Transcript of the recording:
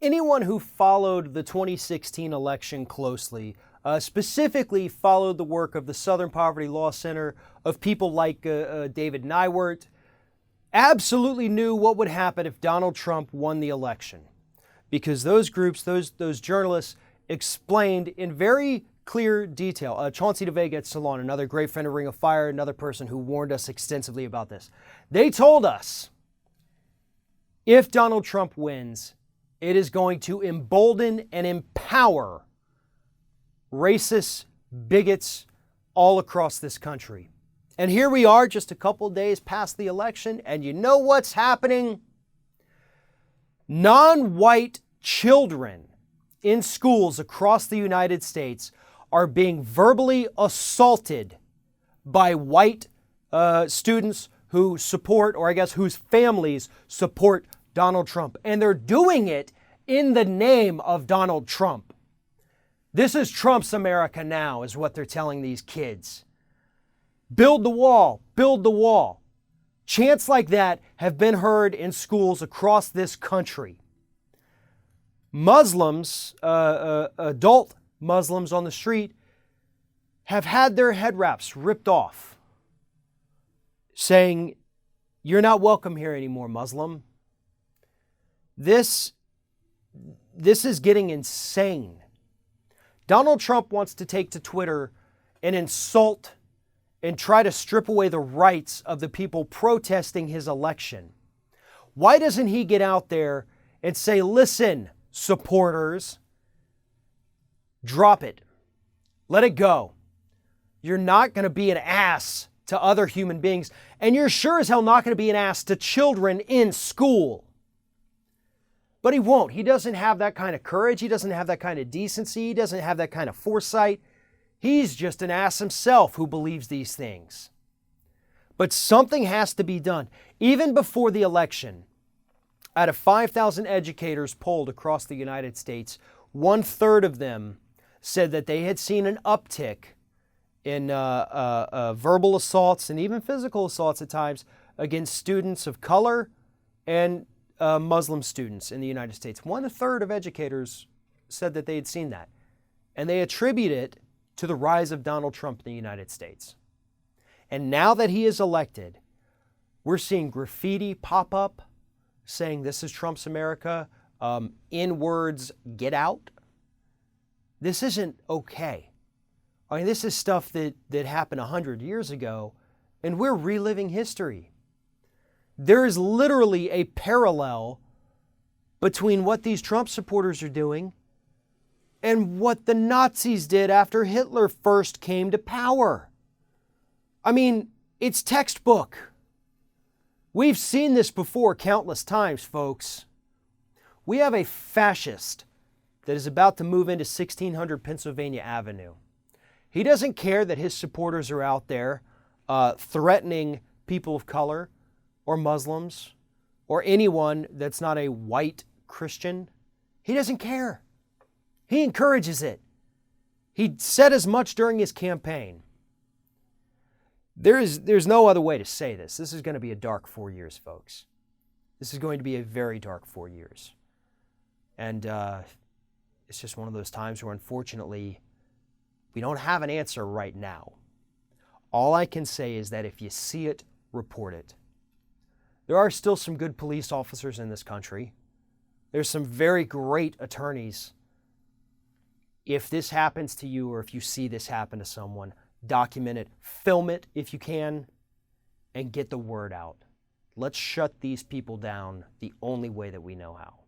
anyone who followed the 2016 election closely, specifically followed the work of the Southern Poverty Law Center, of people like David Nywert, absolutely knew what would happen if Donald Trump won the election. Because those groups, those journalists explained in very clear detail. Chauncey DeVega at Salon, another great friend of Ring of Fire, another person who warned us extensively about this. They told us if Donald Trump wins, it is going to embolden and empower racists, bigots all across this country. And here we are just a couple days past the election, and you know what's happening? Non-white children in schools across the United States are being verbally assaulted by white students who support, or I guess whose families support Donald Trump. And they're doing it in the name of Donald Trump. This is Trump's America now, is what they're telling these kids. Build the wall, build the wall. Chants like that have been heard in schools across this country. Muslims, adult Muslims on the street, have had their head wraps ripped off, saying, "You're not welcome here anymore, Muslim." This is getting insane. Donald Trump wants to take to Twitter and insult and try to strip away the rights of the people protesting his election. Why doesn't he get out there and say, "Listen, supporters, drop it. Let it go. You're not going to be an ass to other human beings, and you're sure as hell not going to be an ass to children in school." But he won't. He doesn't have that kind of courage. He doesn't have that kind of decency. He doesn't have that kind of foresight. He's just an ass himself who believes these things. But something has to be done. Even before the election, out of 5,000 educators polled across the United States, 1/3 of them said that they had seen an uptick in verbal assaults and even physical assaults at times against students of color and Muslim students in the United States. 1/3 of educators said that they had seen that. And they attribute it to the rise of Donald Trump in the United States. And now that he is elected, we're seeing graffiti pop up saying this is Trump's America, in words, "get out." This isn't okay. I mean, this is stuff that happened 100 years ago, and we're reliving history. There is literally a parallel between what these Trump supporters are doing and what the Nazis did after Hitler first came to power. I mean, it's textbook. We've seen this before countless times, folks. We have a fascist that is about to move into 1600 Pennsylvania Avenue. He doesn't care that his supporters are out there threatening people of color or Muslims or anyone that's not a white Christian. He doesn't care. He encourages it. He said as much during his campaign. There's no other way to say this. This is going to be a dark 4 years, folks. This is going to be a very dark 4 years. And it's just one of those times where, unfortunately, we don't have an answer right now. All I can say is that if you see it, report it. There are still some good police officers in this country. There's some very great attorneys. If this happens to you, or if you see this happen to someone, document it, film it if you can, and get the word out. Let's shut these people down the only way that we know how.